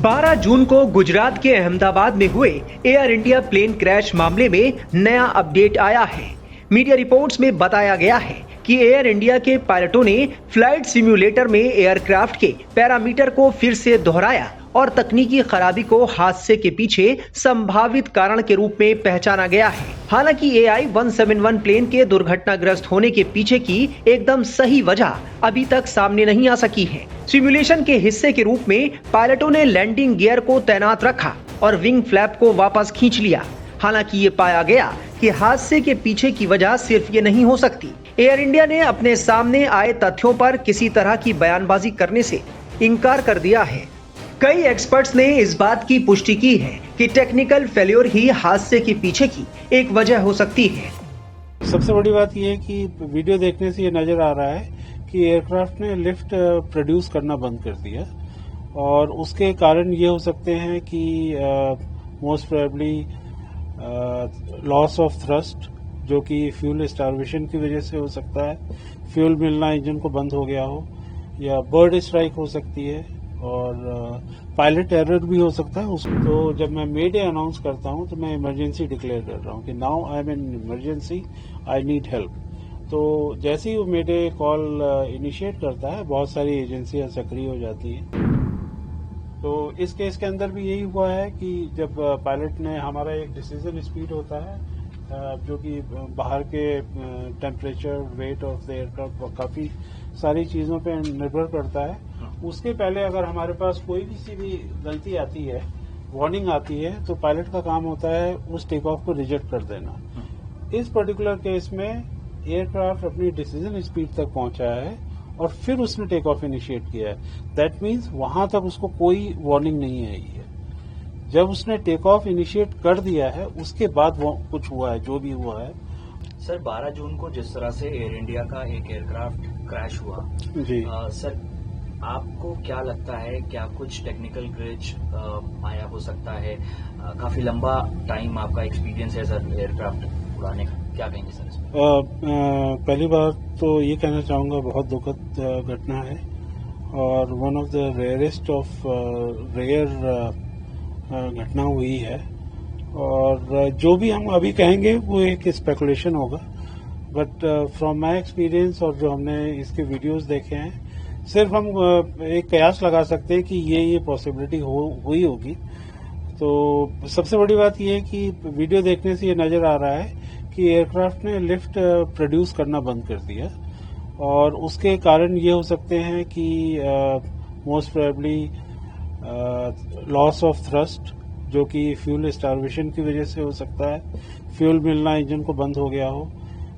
12 जून को गुजरात के अहमदाबाद में हुए एयर इंडिया प्लेन क्रैश मामले में नया अपडेट आया है। मीडिया रिपोर्ट्स में बताया गया है कि एयर इंडिया के पायलटों ने फ्लाइट सिम्युलेटर में एयरक्राफ्ट के पैरामीटर को फिर से दोहराया और तकनीकी खराबी को हादसे के पीछे संभावित कारण के रूप में पहचाना गया है। हालांकि AI-171 प्लेन के दुर्घटनाग्रस्त होने के पीछे की एकदम सही वजह अभी तक सामने नहीं आ सकी है। सिमुलेशन के हिस्से के रूप में पायलटों ने लैंडिंग गियर को तैनात रखा और विंग फ्लैप को वापस खींच लिया। हालांकि ये पाया गया कि हादसे के पीछे की वजह सिर्फ ये नहीं हो सकती। एयर इंडिया ने अपने सामने आए तथ्यों पर किसी तरह की बयानबाजी करने से इनकार कर दिया है। कई एक्सपर्ट्स ने इस बात की पुष्टि की है कि टेक्निकल फेल्योर ही हादसे के पीछे की एक वजह हो सकती है। सबसे बड़ी बात यह है कि वीडियो देखने से ये नजर आ रहा है कि एयरक्राफ्ट ने लिफ्ट प्रोड्यूस करना बंद कर दिया और उसके कारण ये हो सकते हैं कि most probably loss of thrust, जो कि फ्यूल स्टार्वेशन की वजह से हो सकता है, फ्यूल मिलना इंजन को बंद हो गया हो, या बर्ड स्ट्राइक हो सकती है और पायलट एरर भी हो सकता है। तो जब मैं मे डे अनाउंस करता हूं तो मैं इमरजेंसी डिक्लेयर कर रहा हूं कि now I am in emergency, I need help. तो जैसे ही वो मे डे कॉल इनिशिएट करता है, बहुत सारी एजेंसियां सक्रिय हो जाती हैं। तो इस केस के अंदर भी यही हुआ है कि जब पायलट ने, हमारा एक डिसीजन स्पीड होता है जो कि बाहर के temperature, weight of the aircraft, काफी सारी चीजों पे निर्भर करता है। उसके पहले अगर हमारे पास कोई भी गलती आती है, वार्निंग आती है, तो पायलट का काम होता है उस टेक ऑफ को रिजेक्ट कर देना। इस पर्टिकुलर केस में एयरक्राफ्ट अपनी डिसीजन स्पीड तक पहुंचा है और फिर उसने टेक ऑफ इनिशिएट किया है। दैट मीन्स वहां तक उसको कोई वार्निंग नहीं आई है। जब उसने टेक ऑफ इनिशिएट कर दिया है, उसके बाद वो कुछ हुआ है, जो भी हुआ है। सर, 12 जून को जिस तरह से एयर इंडिया का एक एयरक्राफ्ट क्रैश हुआ जी, सर आपको क्या लगता है, क्या कुछ टेक्निकल ग्लिच आया हो सकता है? काफी लंबा टाइम आपका एक्सपीरियंस है सर एयरक्राफ्ट उड़ाने का, क्या कहेंगे सर इसमें? पहली बात तो ये कहना चाहूंगा, बहुत दुखद घटना है और one of the rarest of rare घटना हुई है। और जो भी हम अभी कहेंगे वो एक स्पेकुलेशन होगा, बट फ्रॉम माय एक्सपीरियंस और जो हमने इसके वीडियोस देखे हैं, सिर्फ हम एक कयास लगा सकते हैं कि ये पॉसिबिलिटी हुई होगी। तो सबसे बड़ी बात यह है कि वीडियो देखने से ये नजर आ रहा है कि एयरक्राफ्ट ने लिफ्ट प्रोड्यूस करना बंद कर दिया और उसके कारण ये हो सकते हैं कि most probably loss of thrust, जो कि फ्यूल स्टार्वेशन की वजह से हो सकता है, फ्यूल मिलना इंजन को बंद हो गया हो,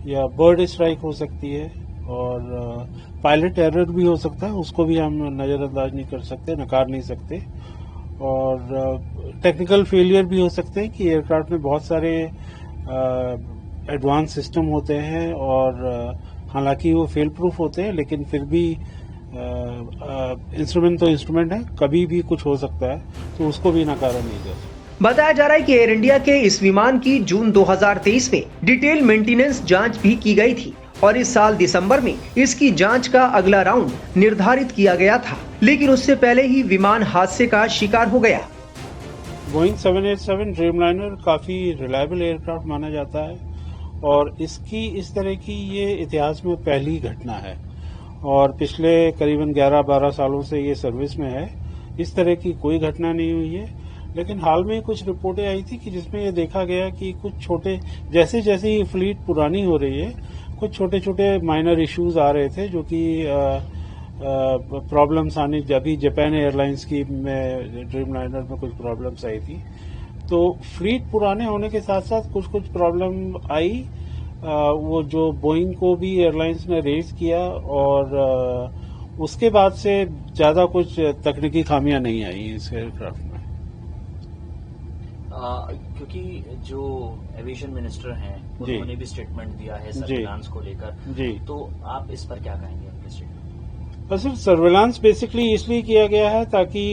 या बर्ड स्ट्राइक हो सकती है और पायलट एरर भी हो सकता है। उसको भी हम नजरअंदाज नहीं कर सकते, नकार नहीं सकते। और टेक्निकल फेलियर भी हो सकते हैं कि एयरक्राफ्ट में बहुत सारे एडवांस सिस्टम होते हैं और हालांकि वो फेल प्रूफ होते हैं, लेकिन फिर भी इंस्ट्रूमेंट तो इंस्ट्रूमेंट है, कभी भी कुछ हो सकता है, तो उसको भी नकारा नहीं जा सकता। बताया जा रहा है कि एयर इंडिया के इस विमान की जून 2023 में डिटेल मेंटेनेंस जांच भी की गई थी और इस साल दिसंबर में इसकी जांच का अगला राउंड निर्धारित किया गया था, लेकिन उससे पहले ही विमान हादसे का शिकार हो गया। बोइंग 787 ड्रीमलाइनर काफी रिलायबल एयरक्राफ्ट माना जाता है और इसकी इस तरह की ये इतिहास में पहली घटना है और पिछले करीबन 11-12 सालों से ये सर्विस में है। इस तरह की कोई घटना नहीं हुई है, लेकिन हाल में कुछ रिपोर्टें आई थी कि जिसमें ये देखा गया कि कुछ छोटे, जैसे जैसे ये फ्लीट पुरानी हो रही है, कुछ छोटे छोटे माइनर इश्यूज आ रहे थे, जो कि प्रॉब्लम्स आने, अभी जापान एयरलाइंस की ड्रीमलाइनर में कुछ प्रॉब्लम्स आई थी। तो फ्लीट पुराने होने के साथ साथ कुछ प्रॉब्लम आई, वो जो बोइंग को भी एयरलाइंस ने रेज किया और उसके बाद से ज्यादा कुछ तकनीकी खामियां नहीं आई इस एयरक्राफ्ट में। क्योंकि जो एविएशन मिनिस्टर हैं उन्होंने भी स्टेटमेंट दिया है सर्विलांस को लेकर, तो आप इस पर क्या कहेंगे उनके स्टेटमेंट? सिर्फ सर्विलांस बेसिकली इसलिए किया गया है ताकि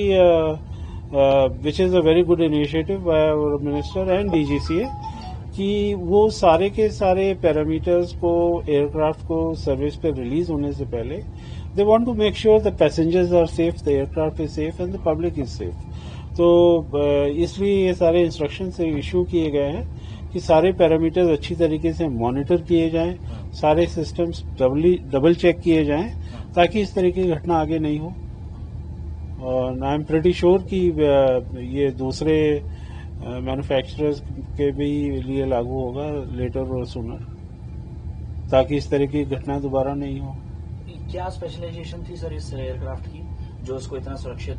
which is a very good initiative by our minister and DGCA, कि वो सारे के सारे पैरामीटर्स को एयरक्राफ्ट को सर्विस पे रिलीज होने से पहले they want to make sure the passengers are safe, the aircraft is safe and the public is safe. तो इसलिए ये सारे इंस्ट्रक्शन से इशू किए गए हैं कि सारे पैरामीटर्स अच्छी तरीके से मॉनिटर किए जाएं, सारे सिस्टम्स डबल चेक किए जाएं ताकि इस तरह की घटना आगे नहीं हो। और आई एम प्रेटी श्योर कि ये दूसरे मैन्युफैक्चरर्स के भी लिए लागू होगा लेटर और सूनर, ताकि इस तरह की घटना दोबारा नहीं हो। क्या स्पेशलाइजेशन थी सर इस एयरक्राफ्ट की जो इसको इतना सुरक्षित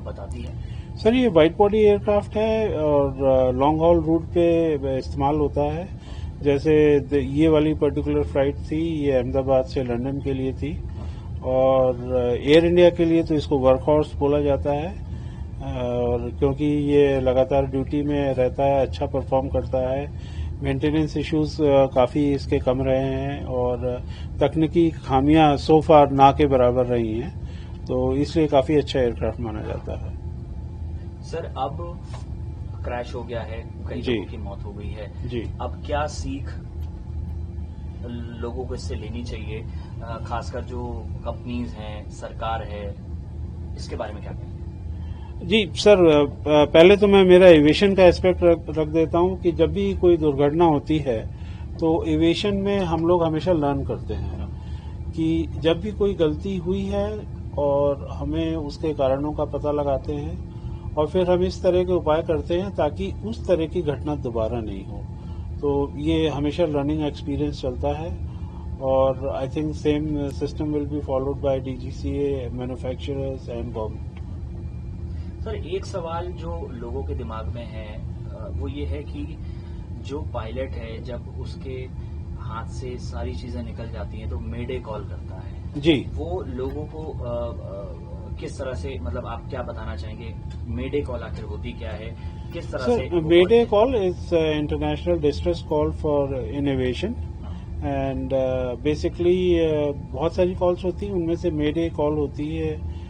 बताती है? सर ये वाइड बॉडी एयरक्राफ्ट है और लॉन्ग हॉल रूट पे इस्तेमाल होता है। जैसे ये वाली पर्टिकुलर फ्लाइट थी, ये अहमदाबाद से लंदन के लिए थी और एयर इंडिया के लिए तो इसको वर्क हॉर्स बोला जाता है। और क्योंकि ये लगातार ड्यूटी में रहता है, अच्छा परफॉर्म करता है, मेंटेनेंस इश्यूज काफ़ी इसके कम रहे हैं और तकनीकी खामियां सो फार ना के बराबर रही हैं, तो इसलिए काफ़ी अच्छा एयरक्राफ्ट माना जाता है। सर अब क्रैश हो गया है, कई लोगों की मौत हो गई है जी। अब क्या सीख लोगों को इससे लेनी चाहिए, खासकर जो कंपनीज हैं, सरकार है, इसके बारे में क्या कहेंगे? जी सर, पहले तो मैं मेरा एविएशन का एस्पेक्ट रख देता हूं कि जब भी कोई दुर्घटना होती है तो एविएशन में हम लोग हमेशा लर्न करते हैं कि जब भी कोई गलती हुई है और हमें उसके कारणों का पता लगाते हैं और फिर हम इस तरह के उपाय करते हैं ताकि उस तरह की घटना दोबारा नहीं हो। तो ये हमेशा लर्निंग एक्सपीरियंस चलता है और I think same system will be followed by DGCA, manufacturers and government. Sir एक सवाल जो लोगों के दिमाग में है वो ये है कि जो पायलट है जब उसके हाथ से सारी चीजें निकल जाती हैं तो मेडे कॉल करता है जी, वो लोगों को किस तरह से, मतलब आप क्या बताना चाहेंगे, मेडे कॉल आखिर होती क्या है, किस तरह से? Mayday call is international distress call for in aviation and basically बहुत सारी कॉल्स होती हैं, उनमें से मेडे कॉल होती है।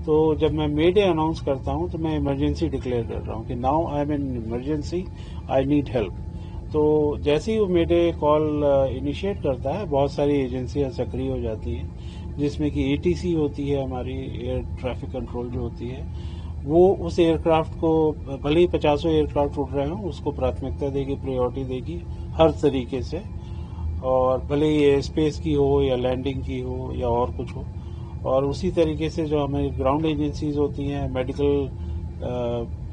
तो जब मैं मेडे अनाउंस करता हूं तो मैं इमरजेंसी डिक्लेयर कर रहा हूं कि now I am in emergency, I need help. तो जैसे ही वो मेडे कॉल इनिशिएट करता है बहुत सारी एजेंसियां सक्रिय हो जाती हैं, जिसमें कि एटीसी होती है, हमारी एयर ट्रैफिक कंट्रोल जो होती है, वो उस एयरक्राफ्ट को भले ही 50 एयरक्राफ्ट उड़ रहे हों उसको प्राथमिकता देगी, प्रायोरिटी देगी हर तरीके से, और भले ही स्पेस की हो या लैंडिंग की हो या और कुछ हो। और उसी तरीके से जो हमारी ग्राउंड एजेंसीज होती हैं, मेडिकल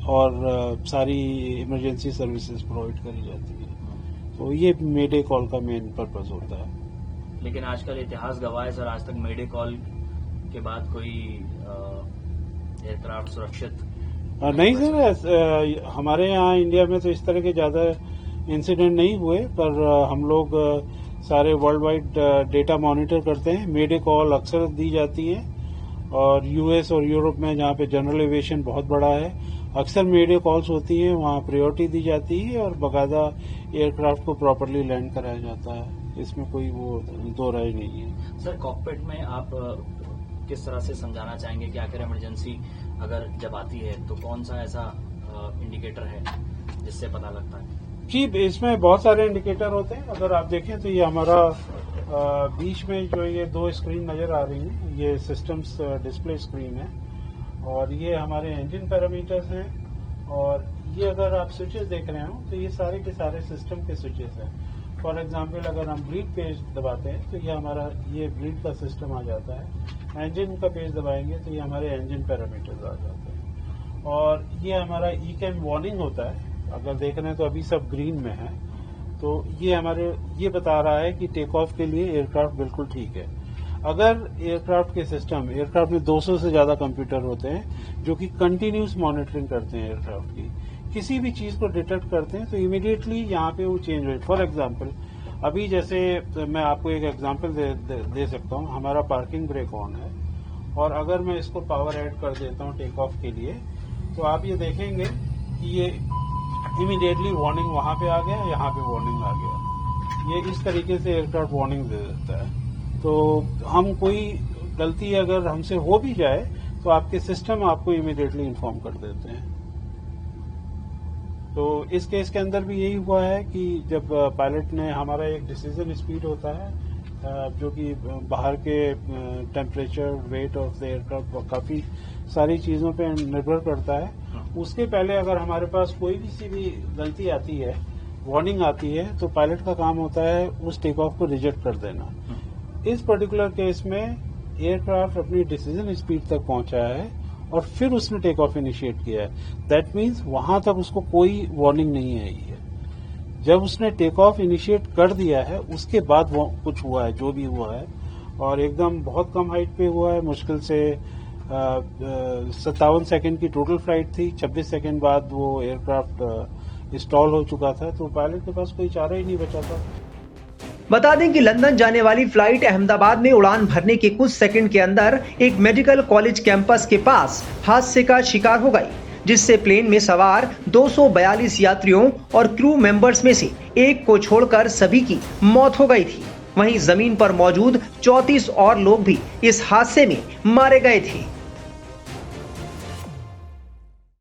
और सारी इमरजेंसी सर्विसेज प्रोवाइड करी जाती है। तो ये मेडे कॉल का मेन पर्पस होता है। लेकिन आजकल इतिहास गवाह है सर, आज तक मेडे कॉल के बाद कोई एयरक्राफ्ट सुरक्षित नहीं सर, हमारे यहाँ इंडिया में तो इस तरह के ज्यादा इंसिडेंट नहीं हुए, पर हम लोग सारे वर्ल्ड वाइड डेटा मॉनिटर करते हैं। मेडे कॉल अक्सर दी जाती है और यूएस और यूरोप में जहाँ पे जनरल एविएशन बहुत बड़ा है अक्सर मेडे कॉल्स होती हैं, वहाँ प्रायोरिटी दी जाती है और बाकायदा एयरक्राफ्ट को प्रॉपरली लैंड कराया जाता है। इसमें कोई वो दो राय नहीं है। सर कॉकपिट में आप किस तरह से समझाना चाहेंगे कि आखिर इमरजेंसी अगर जब आती है तो कौन सा ऐसा इंडिकेटर है जिससे पता लगता है? जी, इसमें बहुत सारे इंडिकेटर होते हैं। अगर आप देखें तो ये हमारा बीच में जो ये दो स्क्रीन नजर आ रही हैं, ये सिस्टम्स डिस्प्ले स्क्रीन है और ये हमारे इंजन पैरामीटर्स हैं। और ये अगर आप स्विचेस देख रहे हो तो ये सारे के सारे सिस्टम के स्विचेस हैं। फॉर एग्जांपल अगर हम ब्रीथ पेज दबाते हैं तो ये हमारा ये ब्रीथ का सिस्टम आ जाता है। इंजन का पेज दबाएंगे तो ये हमारे इंजन पैरामीटर्स आ जाते हैं। और ये हमारा ई-कैम वार्निंग होता है, अगर देख रहे हैं तो अभी सब ग्रीन में है, तो ये हमारे ये बता रहा है कि टेक ऑफ के लिए एयरक्राफ्ट बिल्कुल ठीक है। अगर एयरक्राफ्ट के सिस्टम, एयरक्राफ्ट में 200 से ज्यादा कंप्यूटर होते हैं जो कि कंटिन्यूस मॉनिटरिंग करते हैं एयरक्राफ्ट की, किसी भी चीज को डिटेक्ट करते हैं तो इमीडिएटली यहाँ पे वो चेंज हो। फॉर एग्जाम्पल अभी जैसे मैं आपको एक एग्जाम्पल दे सकता हूँ, हमारा पार्किंग ब्रेक ऑन है और अगर मैं इसको पावर ऐड कर देता हूँ टेक ऑफ के लिए तो आप ये देखेंगे कि ये इमीडिएटली वार्निंग वहां पे आ गया, यहाँ पे वार्निंग आ गया। ये इस तरीके से एयरक्राफ्ट वार्निंग दे देता है। तो हम कोई गलती अगर हमसे हो भी जाए तो आपके सिस्टम आपको इमीडिएटली इन्फॉर्म कर देते हैं। तो इस केस के अंदर भी यही हुआ है कि जब पायलट ने, हमारा एक डिसीजन स्पीड होता है जो कि बाहर के temperature, weight of the aircraft काफी सारी चीजों पे निर्भर करता है। उसके पहले अगर हमारे पास कोई भी सी भी गलती आती है, वार्निंग आती है, तो पायलट का काम होता है उस टेक ऑफ को रिजेक्ट कर देना। इस पर्टिकुलर केस में एयरक्राफ्ट अपनी डिसीजन स्पीड तक पहुंचा है और फिर उसने टेक ऑफ इनिशिएट किया है। दैट मीन्स वहां तक उसको कोई वार्निंग नहीं आई है। जब उसने टेक ऑफ इनिशिएट कर दिया है उसके बाद वो कुछ हुआ है, जो भी हुआ है, और एकदम बहुत कम हाइट पे हुआ है। मुश्किल से 57 सेकंड की टोटल फ्लाइट थी। 26 सेकंड बाद वो एयरक्राफ्ट स्टॉल हो चुका था, तो पायलट के पास कोई चारा ही नहीं बचा था। बता दें कि लंदन जाने वाली फ्लाइट अहमदाबाद में उड़ान भरने के कुछ सेकंड के अंदर एक मेडिकल कॉलेज कैंपस के पास हादसे का शिकार हो गई, जिससे प्लेन में सवार 242 यात्रियों और क्रू मेंबर्स में से एक को छोड़कर सभी की मौत हो गई थी। वहीं जमीन पर मौजूद 34 और लोग भी इस हादसे में मारे गए थे।